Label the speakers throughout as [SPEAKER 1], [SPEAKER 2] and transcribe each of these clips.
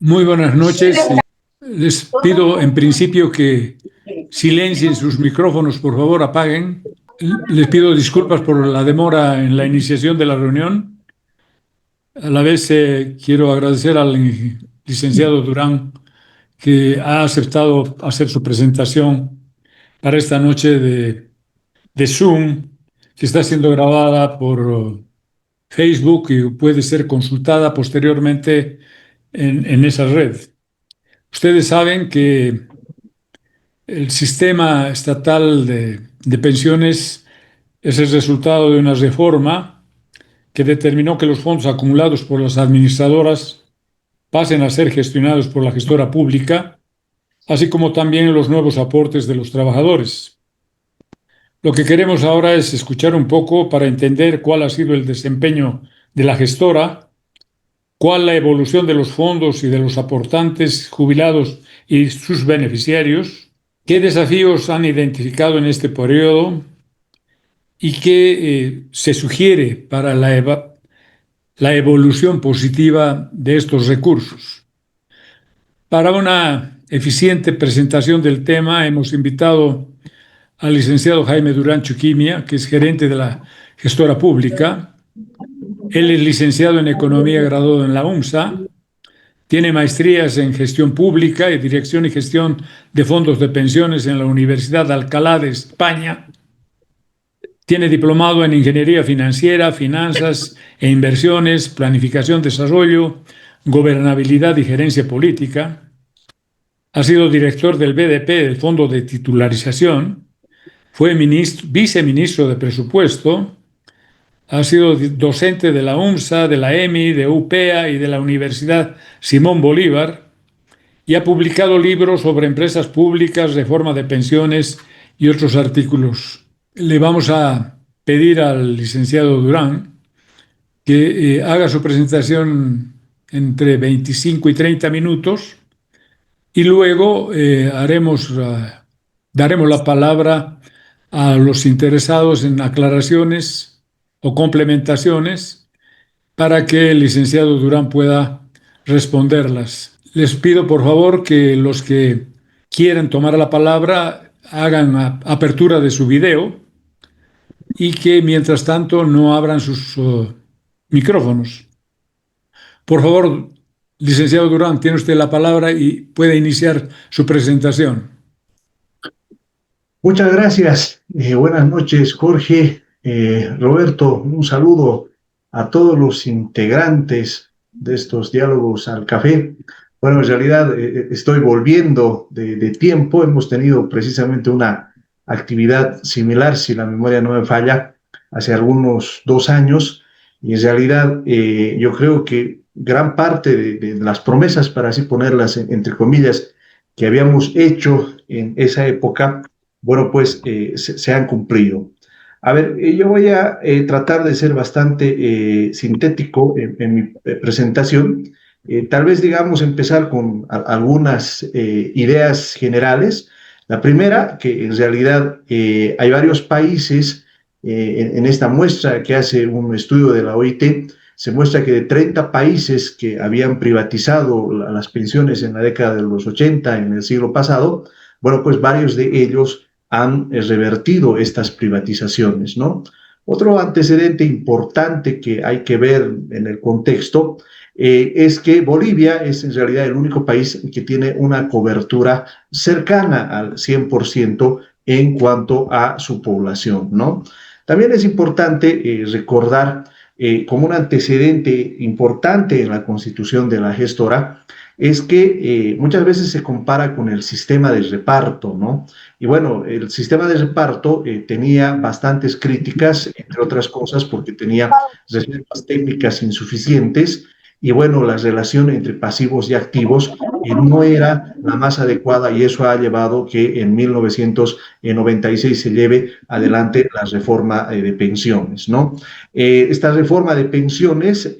[SPEAKER 1] Muy buenas noches. Les pido en principio que silencien sus micrófonos, por favor, apaguen. Les pido disculpas por la demora en la iniciación de la reunión. A la vez quiero agradecer al licenciado Durán que ha aceptado hacer su presentación para esta noche de Zoom, que está siendo grabada por Facebook y puede ser consultada posteriormente en esa red. Ustedes saben que el sistema estatal de pensiones es el resultado de una reforma que determinó que los fondos acumulados por las administradoras pasen a ser gestionados por la gestora pública, así como también los nuevos aportes de los trabajadores. Lo que queremos ahora es escuchar un poco para entender cuál ha sido el desempeño de la gestora, cuál la evolución de los fondos y de los aportantes jubilados y sus beneficiarios, qué desafíos han identificado en este periodo y qué se sugiere para la evolución positiva de estos recursos. Para una eficiente presentación del tema hemos invitado al licenciado Jaime Durán Chuquimia, que es gerente de la gestora pública. Él es licenciado en Economía, graduado en la UMSA. Tiene maestrías en Gestión Pública y Dirección y Gestión de Fondos de Pensiones en la Universidad de Alcalá de España. Tiene diplomado en Ingeniería Financiera, Finanzas e Inversiones, Planificación, Desarrollo, Gobernabilidad y Gerencia Política. Ha sido director del BDP, del Fondo de Titularización. Fue viceministro de Presupuesto. Ha sido docente de la UMSA, de la EMI, de UPEA y de la Universidad Simón Bolívar y ha publicado libros sobre empresas públicas, reforma de pensiones y otros artículos. Le vamos a pedir al licenciado Durán que haga su presentación entre 25 y 30 minutos y luego daremos la palabra a los interesados en aclaraciones o complementaciones para que el licenciado Durán pueda responderlas. Les pido por favor que los que quieran tomar la palabra hagan apertura de su video y que mientras tanto no abran sus micrófonos. Por favor, licenciado Durán, tiene usted la palabra y puede iniciar su presentación.
[SPEAKER 2] Muchas gracias. Buenas noches, Jorge. Roberto, un saludo a todos los integrantes de estos diálogos al café. Bueno, en realidad estoy volviendo de tiempo. Hemos tenido precisamente una actividad similar, si la memoria no me falla, hace algunos 2 años. Y en realidad yo creo que gran parte de las promesas, para así ponerlas entre comillas, que habíamos hecho en esa época, bueno, pues se han cumplido. A ver, yo voy a tratar de ser bastante sintético en mi presentación. Tal vez, digamos, empezar con algunas ideas generales. La primera, que en realidad hay varios países en esta muestra que hace un estudio de la OIT, se muestra que de 30 países que habían privatizado las pensiones en la década de los 80, en el siglo pasado, bueno, pues varios de ellos han revertido estas privatizaciones, ¿no? Otro antecedente importante que hay que ver en el contexto es que Bolivia es en realidad el único país que tiene una cobertura cercana al 100% en cuanto a su población, ¿no? También es importante recordar como un antecedente importante en la constitución de la gestora es que muchas veces se compara con el sistema de reparto, ¿no? Y bueno, el sistema de reparto tenía bastantes críticas, entre otras cosas, porque tenía reservas técnicas insuficientes y bueno, la relación entre pasivos y activos no era la más adecuada y eso ha llevado que en 1996 se lleve adelante la reforma de pensiones, ¿no? Esta reforma de pensiones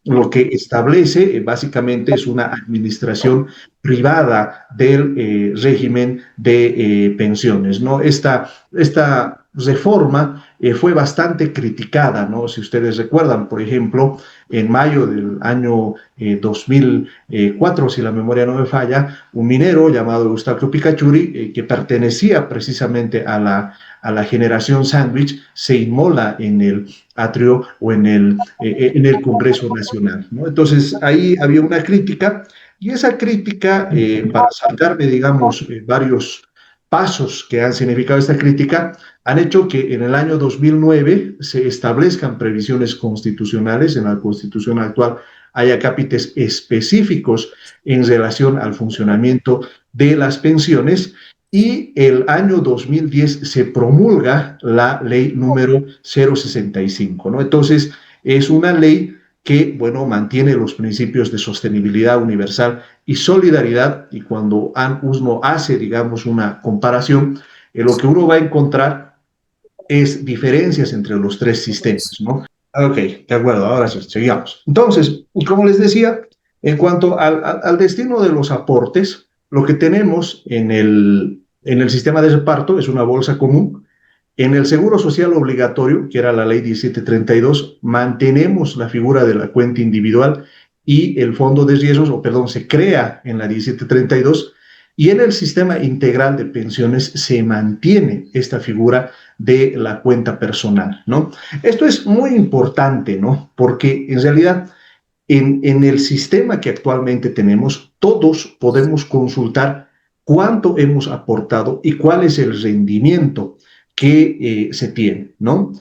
[SPEAKER 2] lo que establece básicamente es una administración privada del régimen de pensiones, ¿no? Esta reforma fue bastante criticada, ¿no? Si ustedes recuerdan, por ejemplo, en mayo del año 2004, si la memoria no me falla, un minero llamado Eustaquio Picachuri, que pertenecía precisamente a la generación sándwich, se inmola en el atrio o en el Congreso Nacional, ¿no? Entonces, ahí había una crítica, y esa crítica, para saltarme, digamos, varios pasos que han significado esta crítica, han hecho que en el año 2009 se establezcan previsiones constitucionales. En la Constitución actual haya capítulos específicos en relación al funcionamiento de las pensiones, y el año 2010 se promulga la ley número 065, ¿no? Entonces, es una ley que, bueno, mantiene los principios de sostenibilidad universal y solidaridad, y cuando uno hace, digamos, una comparación, lo que uno va a encontrar es diferencias entre los tres sistemas, ¿no? Ok, de acuerdo, ahora sí, sigamos. Entonces, como les decía, en cuanto al destino de los aportes, lo que tenemos en el sistema de reparto es una bolsa común. En el Seguro Social Obligatorio, que era la ley 1732, mantenemos la figura de la cuenta individual y el fondo de riesgos, o perdón, se crea en la 1732, y en el sistema integral de pensiones se mantiene esta figura de la cuenta personal, ¿no? Esto es muy importante, ¿no? Porque en realidad en el sistema que actualmente tenemos, todos podemos consultar cuánto hemos aportado y cuál es el rendimiento que se tiene, ¿no?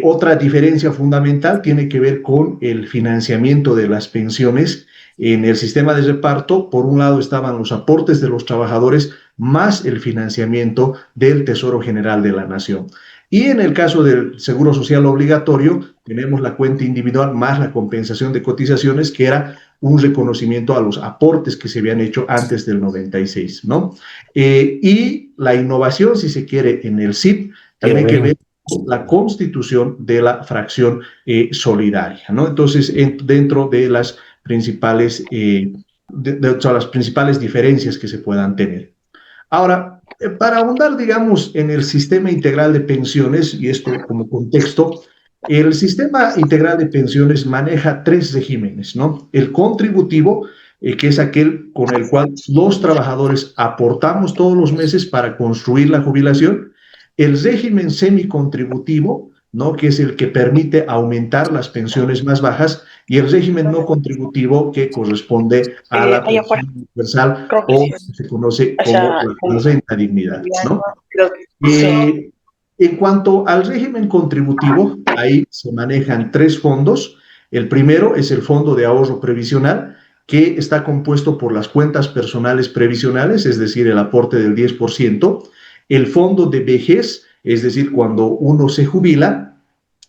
[SPEAKER 2] Otra diferencia fundamental tiene que ver con el financiamiento de las pensiones. En el sistema de reparto, por un lado estaban los aportes de los trabajadores más el financiamiento del Tesoro General de la Nación. Y en el caso del Seguro Social Obligatorio, tenemos la cuenta individual más la compensación de cotizaciones, que era un reconocimiento a los aportes que se habían hecho antes del 96, ¿no? Y la innovación, si se quiere, en el SIP tiene que ver con la constitución de la fracción solidaria, ¿no? Entonces, dentro de las principales, las principales diferencias que se puedan tener. Ahora, para ahondar, digamos, en el sistema integral de pensiones, y esto como contexto, el sistema integral de pensiones maneja tres regímenes, ¿no? El contributivo, que es aquel con el cual los trabajadores aportamos todos los meses para construir la jubilación. El régimen semicontributivo, ¿no? Que es el que permite aumentar las pensiones más bajas, y el régimen no contributivo, que corresponde a la pensión universal, o se conoce como la renta dignidad, ¿no? En cuanto al régimen contributivo, ahí se manejan tres fondos. El primero es el Fondo de Ahorro Previsional, que está compuesto por las cuentas personales previsionales, es decir, el aporte del 10%, el fondo de vejez, es decir, cuando uno se jubila,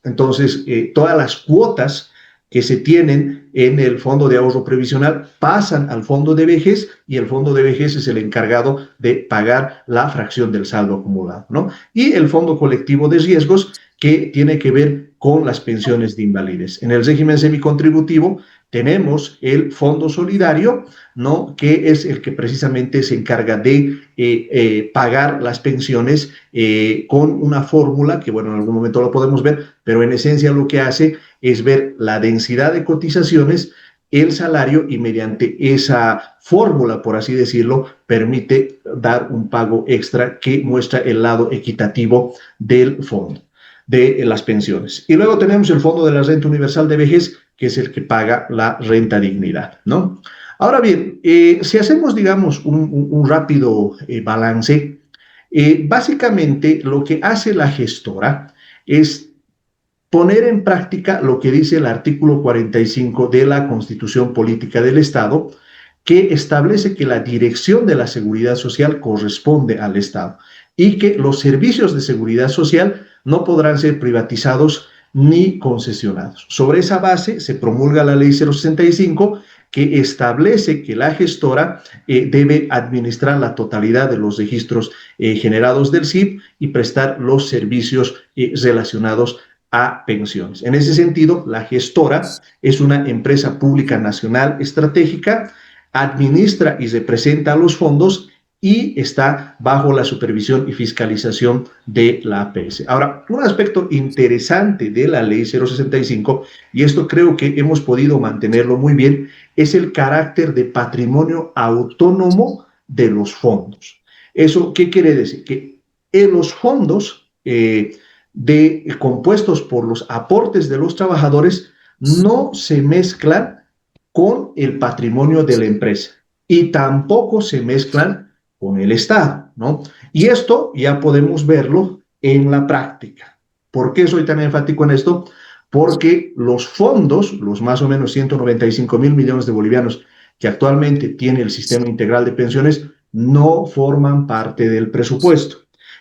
[SPEAKER 2] entonces todas las cuotas que se tienen en el fondo de ahorro previsional pasan al fondo de vejez, y el fondo de vejez es el encargado de pagar la fracción del saldo acumulado, ¿no? Y el fondo colectivo de riesgos, que tiene que ver con las pensiones de invalidez. En el régimen semicontributivo tenemos el fondo solidario, ¿no? Que es el que precisamente se encarga de pagar las pensiones con una fórmula que, bueno, en algún momento lo podemos ver, pero en esencia lo que hace es ver la densidad de cotizaciones, el salario, y mediante esa fórmula, por así decirlo, permite dar un pago extra que muestra el lado equitativo del fondo de las pensiones. Y luego tenemos el Fondo de la Renta Universal de Vejez, que es el que paga la renta dignidad, ¿no? Ahora bien, si hacemos, digamos, un rápido balance, básicamente lo que hace la gestora es poner en práctica lo que dice el artículo 45 de la Constitución Política del Estado, que establece que la dirección de la seguridad social corresponde al Estado y que los servicios de seguridad social no podrán ser privatizados ni concesionados. Sobre esa base se promulga la Ley 065, que establece que la gestora debe administrar la totalidad de los registros generados del SIP y prestar los servicios relacionados a pensiones. En ese sentido, la gestora es una empresa pública nacional estratégica, administra y representa a los fondos y está bajo la supervisión y fiscalización de la APS. Ahora, un aspecto interesante de la ley 065, y esto creo que hemos podido mantenerlo muy bien, es el carácter de patrimonio autónomo de los fondos. ¿Eso qué quiere decir? Que en los fondos compuestos por los aportes de los trabajadores no se mezclan con el patrimonio de la empresa y tampoco se mezclan con el Estado, ¿no? Y esto ya podemos verlo en la práctica. ¿Por qué soy tan enfático en esto? Porque los fondos, los más o menos 195.000 millones de bolivianos que actualmente tiene el sistema integral de pensiones, no forman parte del presupuesto.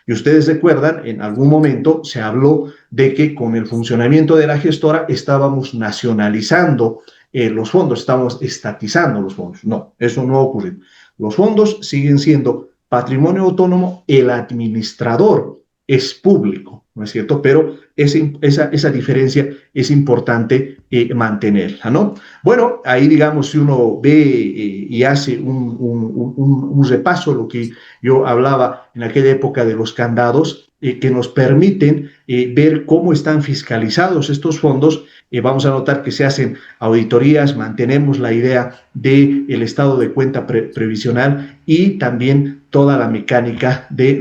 [SPEAKER 2] Y ustedes recuerdan, en algún momento se habló de que con el funcionamiento de la gestora estábamos nacionalizando los fondos, estamos estatizando los fondos. No, eso no ha ocurrido. Los fondos siguen siendo patrimonio autónomo, el administrador es público, ¿no es cierto? Pero esa diferencia es importante mantenerla, ¿no? Bueno, ahí digamos, si uno ve y hace un repaso, lo que yo hablaba en aquella época de los candados, que nos permiten ver cómo están fiscalizados estos fondos, vamos a notar que se hacen auditorías, mantenemos la idea del estado de cuenta previsional y también toda la mecánica de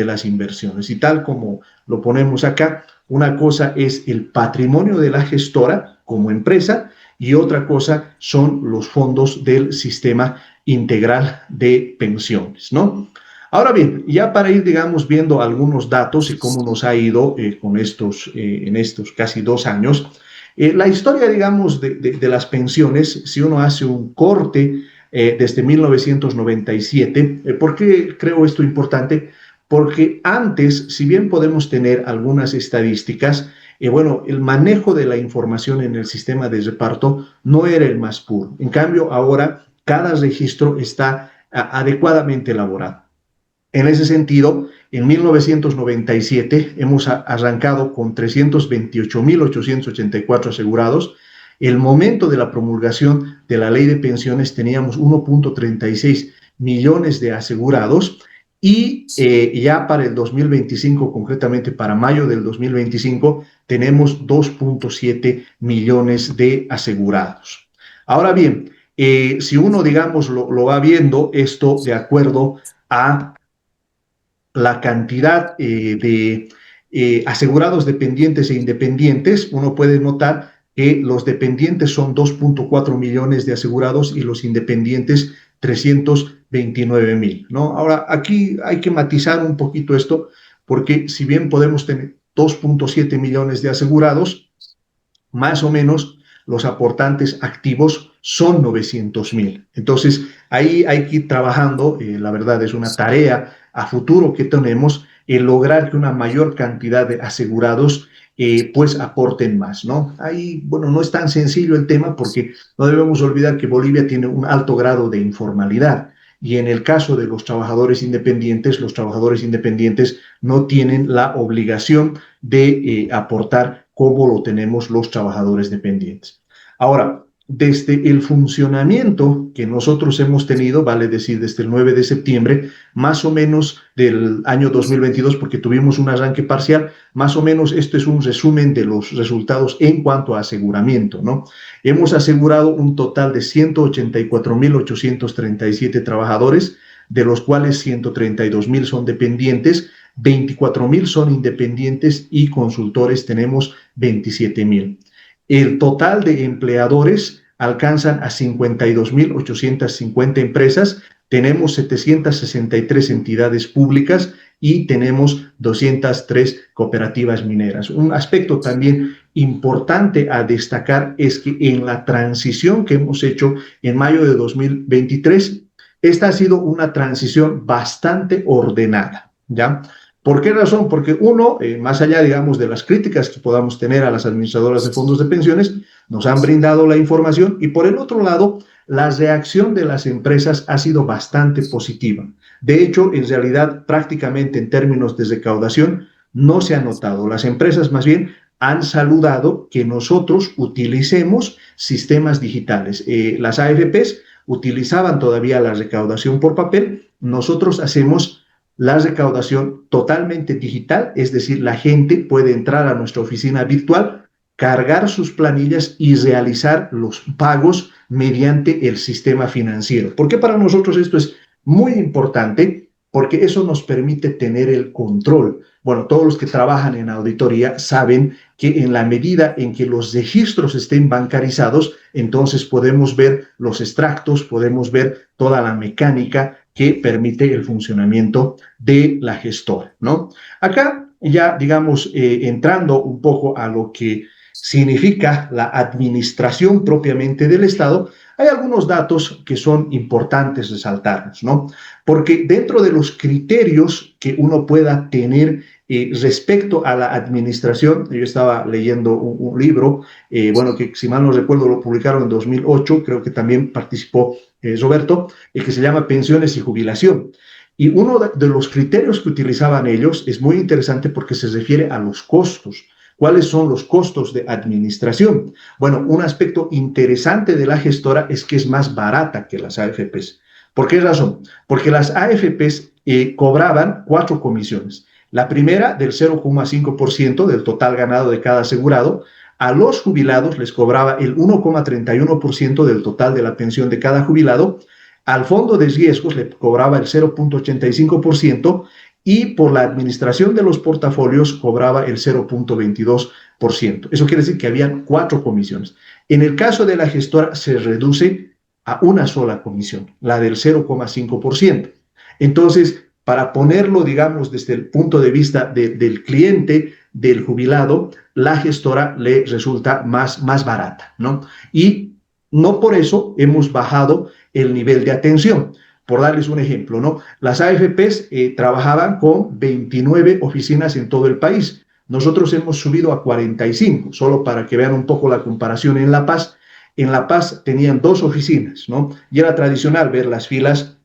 [SPEAKER 2] las inversiones. Y tal como lo ponemos acá, una cosa es el patrimonio de la gestora como empresa y otra cosa son los fondos del sistema integral de pensiones, ¿no? Ahora bien, ya para ir, digamos, viendo algunos datos y cómo nos ha ido en estos casi 2 años, la historia, digamos, de las pensiones, si uno hace un corte desde 1997, ¿por qué creo esto importante? Porque antes, si bien podemos tener algunas estadísticas, bueno, el manejo de la información en el sistema de reparto no era el más puro. En cambio, ahora cada registro está adecuadamente elaborado. En ese sentido, en 1997 hemos arrancado con 328.884 asegurados. El momento de la promulgación de la ley de pensiones teníamos 1.36 millones de asegurados y ya para el 2025, concretamente para mayo del 2025, tenemos 2.7 millones de asegurados. Ahora bien, si uno, digamos, lo va viendo esto de acuerdo a la cantidad de asegurados dependientes e independientes, uno puede notar que los dependientes son 2.4 millones de asegurados y los independientes 329.000, ¿no? Ahora, aquí hay que matizar un poquito esto, porque si bien podemos tener 2.7 millones de asegurados, más o menos los aportantes activos son 900.000. Entonces, ahí hay que ir trabajando, la verdad es una tarea a futuro que tenemos, lograr que una mayor cantidad de asegurados pues aporten más, ¿no? Ahí, bueno, no es tan sencillo el tema porque no debemos olvidar que Bolivia tiene un alto grado de informalidad y en el caso de los trabajadores independientes no tienen la obligación de aportar como lo tenemos los trabajadores dependientes. Ahora, desde el funcionamiento que nosotros hemos tenido, vale decir, desde el 9 de septiembre, más o menos del año 2022, porque tuvimos un arranque parcial, más o menos esto es un resumen de los resultados en cuanto a aseguramiento, ¿no? Hemos asegurado un total de 184.837 trabajadores, de los cuales 132.000 son dependientes, 24.000 son independientes y consultores tenemos 27.000. El total de empleadores alcanzan a 52.850 empresas, tenemos 763 entidades públicas y tenemos 203 cooperativas mineras. Un aspecto también importante a destacar es que en la transición que hemos hecho en mayo de 2023, esta ha sido una transición bastante ordenada, ¿ya? ¿Por qué razón? Porque uno, más allá, digamos, de las críticas que podamos tener a las administradoras de fondos de pensiones, nos han brindado la información y por el otro lado, la reacción de las empresas ha sido bastante positiva. De hecho, en realidad, prácticamente en términos de recaudación, no se ha notado. Las empresas más bien han saludado que nosotros utilicemos sistemas digitales. Las AFPs utilizaban todavía la recaudación por papel nosotros hacemos la recaudación totalmente digital, es decir, la gente puede entrar a nuestra oficina virtual, cargar sus planillas y realizar los pagos mediante el sistema financiero. ¿Por qué para nosotros esto es muy importante? Porque eso nos permite tener el control. Bueno, todos los que trabajan en auditoría saben que en la medida en que los registros estén bancarizados, entonces podemos ver los extractos, podemos ver toda la mecánica que permite el funcionamiento de la gestora, ¿no? Acá ya, digamos, entrando un poco a lo que significa la administración propiamente del Estado, hay algunos datos que son importantes resaltarnos, ¿no? Porque dentro de los criterios que uno pueda tener respecto a la administración, yo estaba leyendo un libro, bueno, que si mal no recuerdo lo publicaron en 2008, creo que también participó Roberto, que se llama Pensiones y Jubilación. Y uno de los criterios que utilizaban ellos es muy interesante porque se refiere a los costos. ¿Cuáles son los costos de administración? Bueno, un aspecto interesante de la gestora es que es más barata que las AFPs. ¿Por qué razón? Porque las AFPs cobraban 4 comisiones. La primera del 0,5% del total ganado de cada asegurado. A los jubilados les cobraba el 1,31% del total de la pensión de cada jubilado. Al fondo de riesgos le cobraba el 0,85% y por la administración de los portafolios cobraba el 0,22%. Eso quiere decir que habían 4 comisiones. En el caso de la gestora se reduce a una sola comisión, la del 0,5%. Entonces, para ponerlo, digamos, desde el punto de vista del cliente, del jubilado, la gestora le resulta más barata, ¿no? Y no por eso hemos bajado el nivel de atención. Por darles un ejemplo, ¿no? Las AFPs trabajaban con 29 oficinas en todo el país. Nosotros hemos subido a 45, solo para que vean un poco la comparación en La Paz. En La Paz tenían 2 oficinas, ¿no? Y era tradicional ver las filas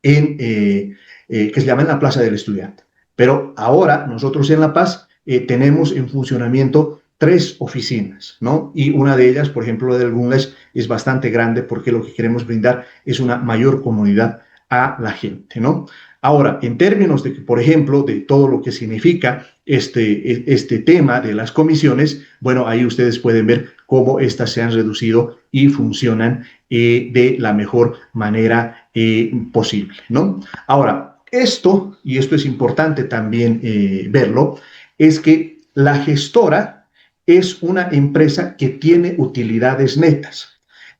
[SPEAKER 2] que se llama en la Plaza del Estudiante. Pero ahora nosotros en La Paz tenemos en funcionamiento 3 oficinas, ¿no? Y una de ellas, por ejemplo, la del Gunles, es bastante grande porque lo que queremos brindar es una mayor comodidad a la gente, ¿no? Ahora, en términos de, por ejemplo, de todo lo que significa este tema de las comisiones, bueno, ahí ustedes pueden ver cómo estas se han reducido y funcionan de la mejor manera posible, ¿no? Ahora, esto, y esto es importante también verlo, es que la gestora es una empresa que tiene utilidades netas.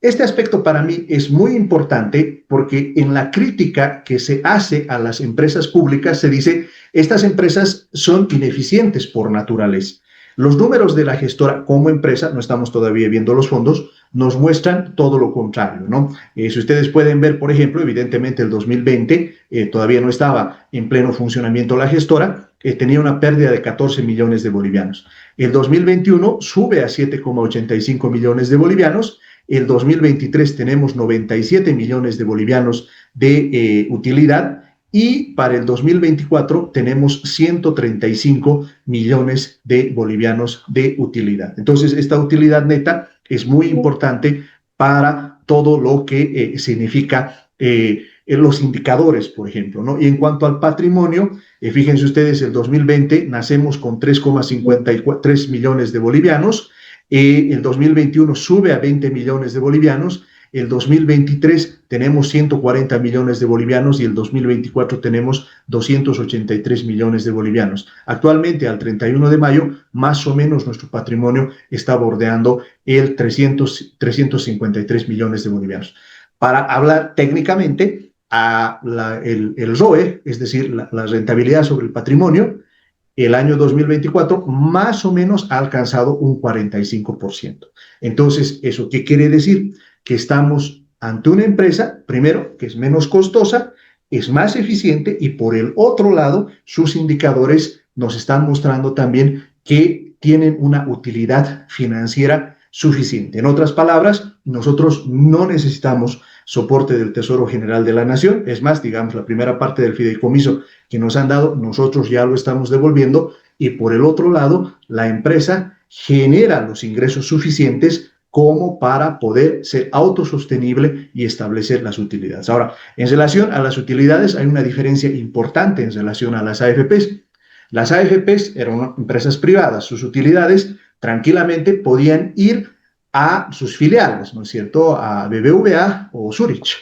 [SPEAKER 2] Este aspecto para mí es muy importante porque en la crítica que se hace a las empresas públicas se dice, estas empresas son ineficientes por naturaleza. Los números de la gestora como empresa, no estamos todavía viendo los fondos, nos muestran todo lo contrario, ¿no? Si ustedes pueden ver, por ejemplo, evidentemente el 2020 todavía no estaba en pleno funcionamiento la gestora, tenía una pérdida de 14 millones de bolivianos. El 2021 sube a 7,85 millones de bolivianos. El 2023 tenemos 97 millones de bolivianos de utilidad y para el 2024 tenemos 135 millones de bolivianos de utilidad. Entonces, esta utilidad neta es muy importante para todo lo que significa los indicadores, por ejemplo, ¿no? Y en cuanto al patrimonio, fíjense ustedes, el 2020 nacemos con 3,53 millones de bolivianos, el 2021 sube a 20 millones de bolivianos, el 2023 tenemos 140 millones de bolivianos y el 2024 tenemos 283 millones de bolivianos. Actualmente, al 31 de mayo, más o menos nuestro patrimonio está bordeando el 353 millones de bolivianos. Para hablar técnicamente, el ROE, es decir, la rentabilidad sobre el patrimonio, el año 2024 más o menos ha alcanzado un 45%. Entonces, ¿eso qué quiere decir? Que estamos ante una empresa, primero, que es menos costosa, es más eficiente y por el otro lado, sus indicadores nos están mostrando también que tienen una utilidad financiera suficiente. En otras palabras, nosotros no necesitamos soporte del Tesoro General de la Nación. Es más, digamos, la primera parte del fideicomiso que nos han dado, nosotros ya lo estamos devolviendo y por el otro lado, la empresa genera los ingresos suficientes como para poder ser autosostenible y establecer las utilidades. Ahora, en relación a las utilidades, hay una diferencia importante en relación a las AFPs. Las AFPs eran empresas privadas, sus utilidades tranquilamente podían ir a sus filiales, ¿no es cierto?, a BBVA o Zurich.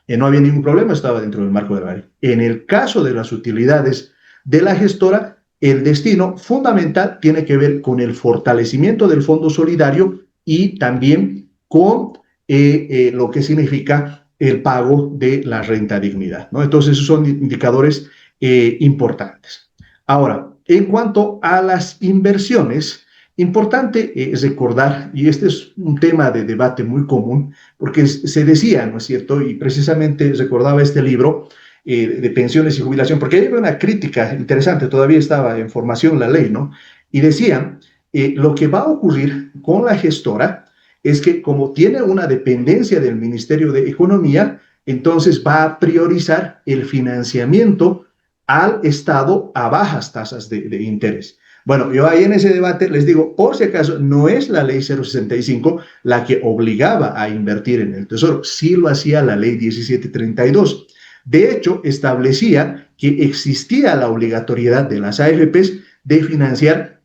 [SPEAKER 2] No había ningún problema, estaba dentro del marco de la ley. En el caso de las utilidades de la gestora, el destino fundamental tiene que ver con el fortalecimiento del fondo solidario y también con lo que significa el pago de la renta dignidad, ¿no? Entonces, esos son indicadores importantes. Ahora, en cuanto a las inversiones, importante recordar, y este es un tema de debate muy común, porque se decía, ¿no es cierto? Y precisamente recordaba este libro de pensiones y jubilación, porque hay una crítica interesante, todavía estaba en formación la ley, ¿no? Y decían, lo que va a ocurrir con la gestora es que como tiene una dependencia del Ministerio de Economía, entonces va a priorizar el financiamiento al Estado a bajas tasas de interés. Bueno, yo ahí en ese debate les digo, por si acaso, no es la ley 065 la que obligaba a invertir en el Tesoro, sí lo hacía la ley 1732. De hecho, establecía que existía la obligatoriedad de las AFPs de financiar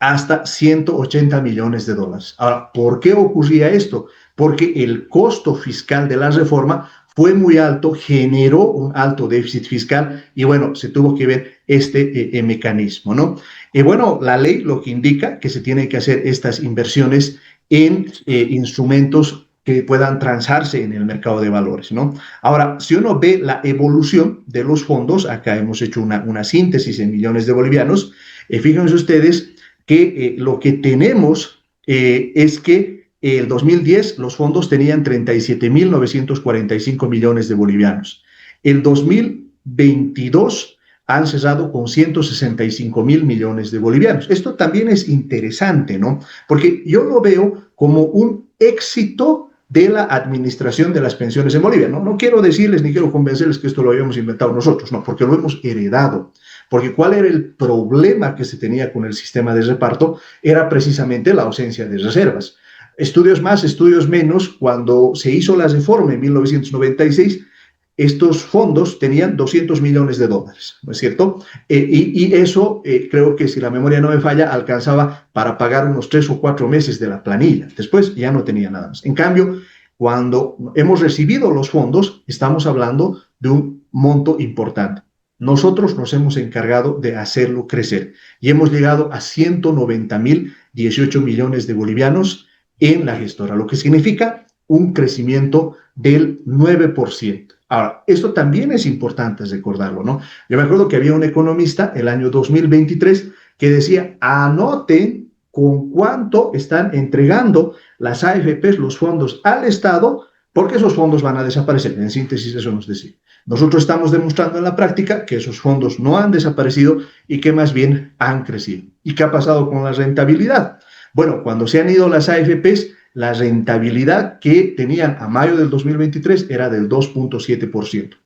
[SPEAKER 2] hasta 180 millones de dólares. Ahora, ¿por qué ocurría esto? Porque el costo fiscal de la reforma fue muy alto, generó un alto déficit fiscal y bueno, se tuvo que ver este mecanismo, ¿no? Bueno, la ley lo que indica que se tienen que hacer estas inversiones en instrumentos que puedan transarse en el mercado de valores, ¿no? Ahora, si uno ve la evolución de los fondos, acá hemos hecho una síntesis en millones de bolivianos, fíjense ustedes que lo que tenemos es que el 2010 los fondos tenían 37.945 millones de bolivianos. El 2022 han cerrado con 165.000 millones de bolivianos. Esto también es interesante, ¿no? Porque yo lo veo como un éxito de la administración de las pensiones en Bolivia. No quiero decirles ni quiero convencerles que esto lo habíamos inventado nosotros, no, porque lo hemos heredado. Porque ¿cuál era el problema que se tenía con el sistema de reparto? Era precisamente la ausencia de reservas. Estudios más, estudios menos, cuando se hizo la reforma en 1996, estos fondos tenían 200 millones de dólares, ¿no es cierto? Y eso, creo que si la memoria no me falla, alcanzaba para pagar unos 3 o 4 meses de la planilla. Después ya no tenía nada más. En cambio, cuando hemos recibido los fondos, estamos hablando de un monto importante. Nosotros nos hemos encargado de hacerlo crecer y hemos llegado a 190.018 millones de bolivianos en la gestora, lo que significa un crecimiento del 9%. Ahora, esto también es importante recordarlo, ¿no? Yo me acuerdo que había un economista el año 2023 que decía, anoten con cuánto están entregando las AFPs, los fondos al Estado, porque esos fondos van a desaparecer. En síntesis, eso nos decía. Nosotros estamos demostrando en la práctica que esos fondos no han desaparecido y que más bien han crecido. ¿Y qué ha pasado con la rentabilidad? Bueno, cuando se han ido las AFPs, la rentabilidad que tenían a mayo del 2023 era del 2.7%.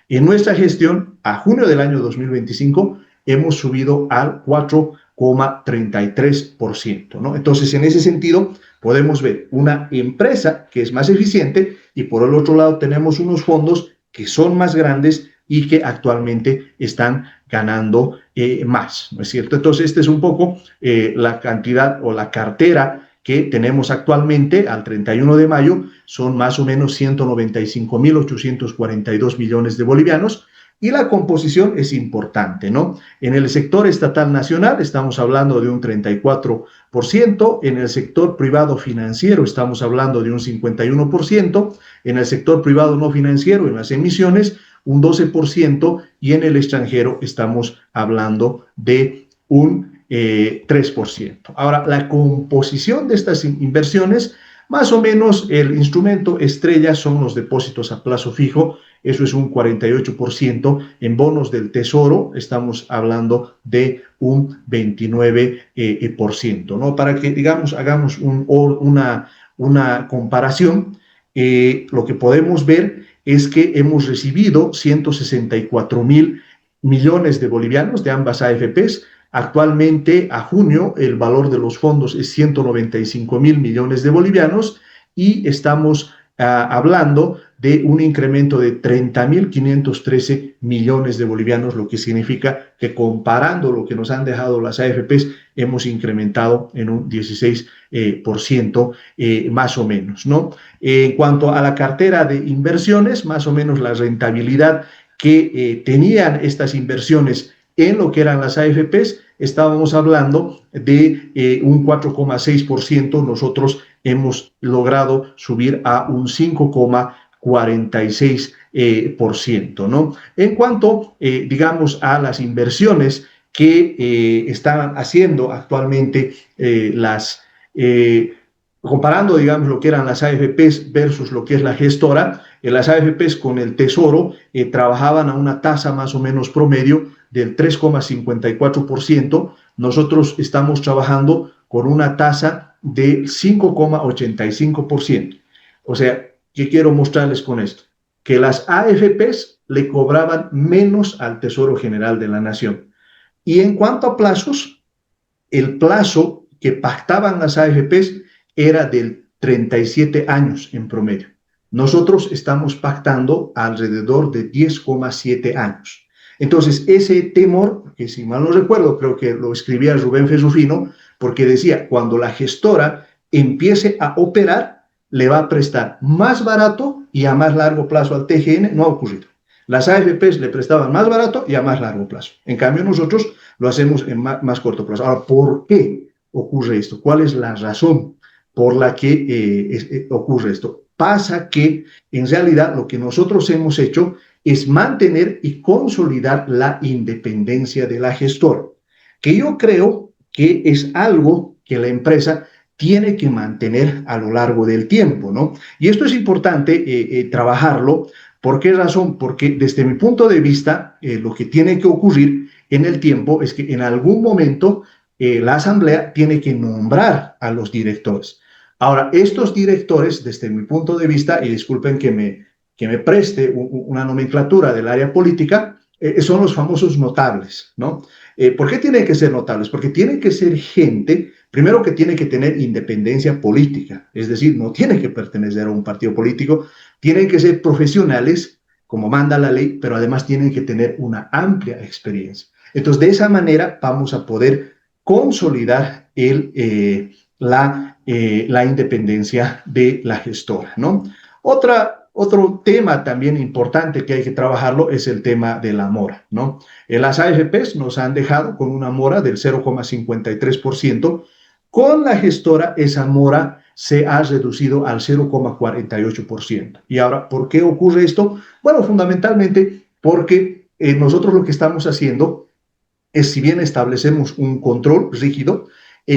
[SPEAKER 2] En nuestra gestión, a junio del año 2025, hemos subido al 4,33%, ¿no? Entonces, en ese sentido, podemos ver una empresa que es más eficiente y por el otro lado tenemos unos fondos que son más grandes y que actualmente están ganando más, ¿no es cierto? Entonces, esta es un poco la cantidad o la cartera que tenemos actualmente al 31 de mayo, son más o menos 195.842 millones de bolivianos, y la composición es importante, ¿no? En el sector estatal nacional estamos hablando de un 34%, en el sector privado financiero estamos hablando de un 51%, en el sector privado no financiero, en las emisiones, un 12%, y en el extranjero estamos hablando de un 3%. Ahora, la composición de estas inversiones, más o menos el instrumento estrella son los depósitos a plazo fijo, eso es un 48%, en bonos del tesoro estamos hablando de un 29%, ¿no? Para que, digamos, hagamos una comparación, lo que podemos ver es que hemos recibido 164.000 millones de bolivianos de ambas AFPs, Actualmente, a junio, el valor de los fondos es 195.000 millones de bolivianos y estamos hablando de un incremento de 30.513 millones de bolivianos, lo que significa que comparando lo que nos han dejado las AFPs, hemos incrementado en un 16% más o menos, ¿no? En cuanto a la cartera de inversiones, más o menos la rentabilidad que tenían estas inversiones en lo que eran las AFPs, estábamos hablando de un 4,6%, nosotros hemos logrado subir a un 5,46%, ¿no? En cuanto, digamos, a las inversiones que están haciendo actualmente comparando, digamos, lo que eran las AFPs versus lo que es la gestora, las AFPs con el Tesoro trabajaban a una tasa más o menos promedio del 3,54%, nosotros estamos trabajando con una tasa de 5,85%. O sea, ¿qué quiero mostrarles con esto? Que las AFPs le cobraban menos al Tesoro General de la Nación. Y en cuanto a plazos, el plazo que pactaban las AFPs era del 37 años en promedio. Nosotros estamos pactando alrededor de 10,7 años. Entonces, ese temor, que si mal no recuerdo, creo que lo escribía Rubén Ferrufino, porque decía, cuando la gestora empiece a operar, le va a prestar más barato y a más largo plazo al TGN, no ha ocurrido. Las AFPs le prestaban más barato y a más largo plazo. En cambio, nosotros lo hacemos en más corto plazo. Ahora, ¿por qué ocurre esto? ¿Cuál es la razón por la que ocurre esto? Pasa que, en realidad, lo que nosotros hemos hecho es mantener y consolidar la independencia de la gestora, que yo creo que es algo que la empresa tiene que mantener a lo largo del tiempo, ¿no? Y esto es importante trabajarlo. ¿Por qué razón? Porque desde mi punto de vista, lo que tiene que ocurrir en el tiempo es que en algún momento la asamblea tiene que nombrar a los directores. Ahora, estos directores, desde mi punto de vista, y disculpen que me preste una nomenclatura del área política, son los famosos notables, ¿no? ¿Por qué tienen que ser notables? Porque tienen que ser gente, primero, que tiene que tener independencia política, es decir, no tiene que pertenecer a un partido político, tienen que ser profesionales, como manda la ley, pero además tienen que tener una amplia experiencia. Entonces, de esa manera vamos a poder consolidar la independencia de la gestora, ¿no? Otro tema también importante que hay que trabajarlo es el tema de la mora, ¿no? Las AFPs nos han dejado con una mora del 0,53%, con la gestora esa mora se ha reducido al 0,48%. Y ahora, ¿por qué ocurre esto? Bueno, fundamentalmente porque nosotros lo que estamos haciendo es, si bien establecemos un control rígido,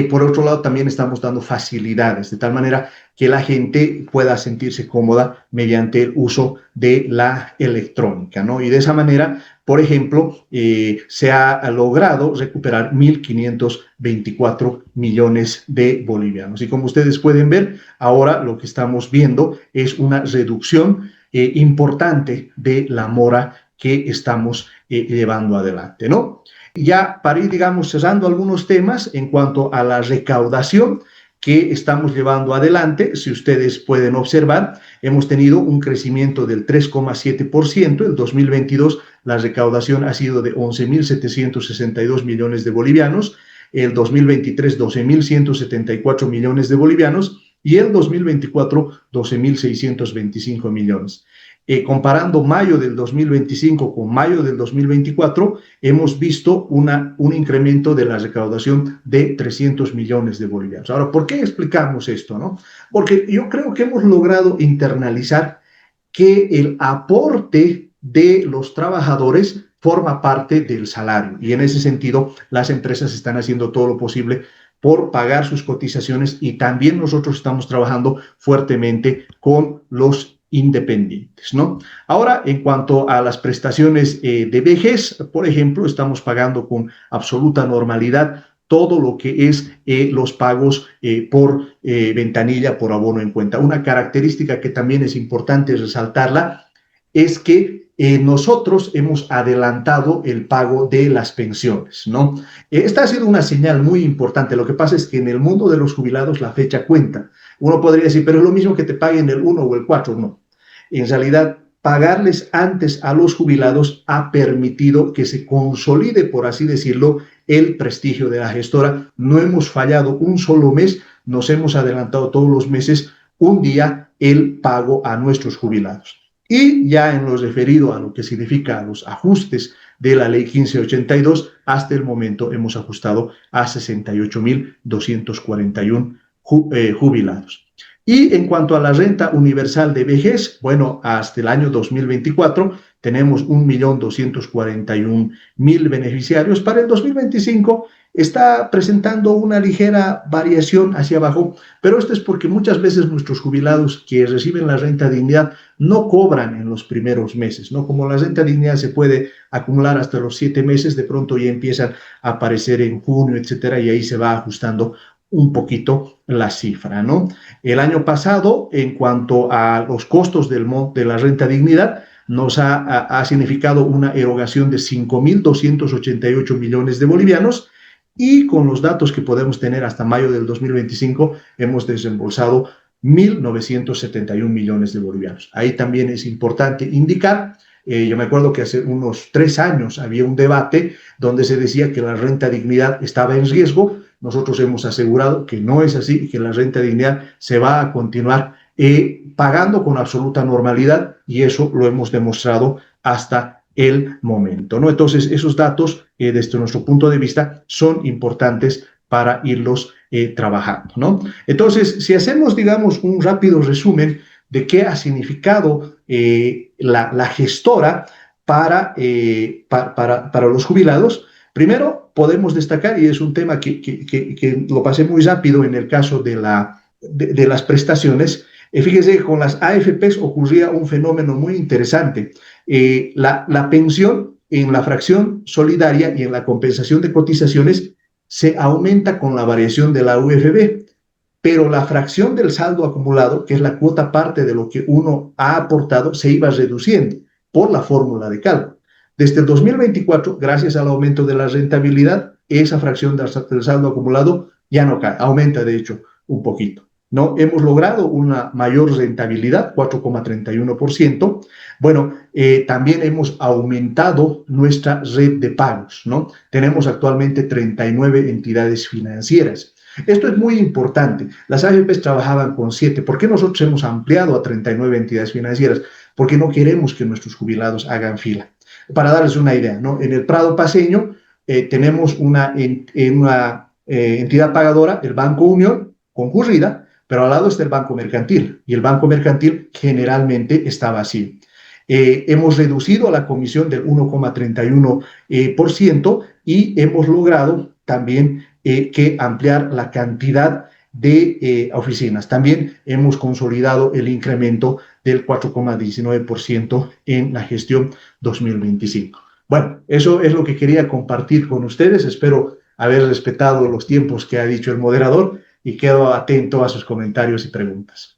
[SPEAKER 2] por otro lado también estamos dando facilidades, de tal manera que la gente pueda sentirse cómoda mediante el uso de la electrónica, ¿no? Y de esa manera, por ejemplo, se ha logrado recuperar 1.524 millones de bolivianos. Y como ustedes pueden ver, ahora lo que estamos viendo es una reducción importante de la mora que estamos llevando adelante, ¿no? Ya para ir, digamos, cerrando algunos temas en cuanto a la recaudación que estamos llevando adelante, si ustedes pueden observar, hemos tenido un crecimiento del 3,7%. El 2022 la recaudación ha sido de 11.762 millones de bolivianos, el 2023 12.174 millones de bolivianos y el 2024 12.625 millones. Comparando mayo del 2025 con mayo del 2024, hemos visto un incremento de la recaudación de 300 millones de bolivianos. Ahora, ¿por qué explicamos esto, no? Porque yo creo que hemos logrado internalizar que el aporte de los trabajadores forma parte del salario, y en ese sentido las empresas están haciendo todo lo posible por pagar sus cotizaciones, y también nosotros estamos trabajando fuertemente con los independientes, ¿no? Ahora, en cuanto a las prestaciones de vejez, por ejemplo, estamos pagando con absoluta normalidad todo lo que es los pagos por ventanilla, por abono en cuenta. Una característica que también es importante resaltarla es que nosotros hemos adelantado el pago de las pensiones, ¿no? Esta ha sido una señal muy importante. Lo que pasa es que en el mundo de los jubilados la fecha cuenta. Uno podría decir, pero es lo mismo que te paguen el 1 o el 4, no. En realidad, pagarles antes a los jubilados ha permitido que se consolide, por así decirlo, el prestigio de la gestora. No hemos fallado un solo mes, nos hemos adelantado todos los meses un día el pago a nuestros jubilados. Y ya en lo referido a lo que significa los ajustes de la ley 1582, hasta el momento hemos ajustado a 68.241 jubilados. Y en cuanto a la renta universal de vejez, bueno, hasta el año 2024 tenemos 1.241.000 beneficiarios. Para el 2025 está presentando una ligera variación hacia abajo, pero esto es porque muchas veces nuestros jubilados que reciben la renta dignidad no cobran en los primeros meses, ¿no? Como la renta dignidad se puede acumular hasta los 7 meses, de pronto ya empiezan a aparecer en junio, etcétera, y ahí se va ajustando un poquito la cifra, ¿no? El año pasado, en cuanto a los costos de la renta dignidad, nos ha significado una erogación de 5.288 millones de bolivianos, y con los datos que podemos tener hasta mayo del 2025 hemos desembolsado 1.971 millones de bolivianos. Ahí también es importante indicar, yo me acuerdo que hace unos 3 años había un debate donde se decía que la renta dignidad estaba en riesgo. Nosotros hemos asegurado que no es así, que la renta dignidad se va a continuar pagando con absoluta normalidad, y eso lo hemos demostrado hasta el momento, ¿no? Entonces, esos datos, desde nuestro punto de vista, son importantes para irlos trabajando, ¿no? Entonces, si hacemos, digamos, un rápido resumen de qué ha significado la gestora para los jubilados, primero podemos destacar, y es un tema que lo pasé muy rápido en el caso de las prestaciones. Fíjese que con las AFPs ocurría un fenómeno muy interesante. La pensión en la fracción solidaria y en la compensación de cotizaciones se aumenta con la variación de la UFB, pero la fracción del saldo acumulado, que es la cuota parte de lo que uno ha aportado, se iba reduciendo por la fórmula de cálculo. Desde el 2024, gracias al aumento de la rentabilidad, esa fracción del saldo acumulado ya no cae, aumenta de hecho un poquito, ¿no? Hemos logrado una mayor rentabilidad, 4,31%. Bueno, también hemos aumentado nuestra red de pagos, ¿no? Tenemos actualmente 39 entidades financieras. Esto es muy importante. Las AFPs trabajaban con 7. ¿Por qué nosotros hemos ampliado a 39 entidades financieras? Porque no queremos que nuestros jubilados hagan fila. Para darles una idea, ¿no? En el Prado Paceño tenemos una entidad pagadora, el Banco Unión, concurrida, pero al lado está el Banco Mercantil, y el Banco Mercantil generalmente está vacío. Hemos reducido la comisión del 1,31% y hemos logrado también que ampliar la cantidad de oficinas. También hemos consolidado el incremento del 4,19% en la gestión 2025. Bueno, eso es lo que quería compartir con ustedes. Espero haber respetado los tiempos que ha dicho el moderador y quedo atento a sus comentarios y preguntas.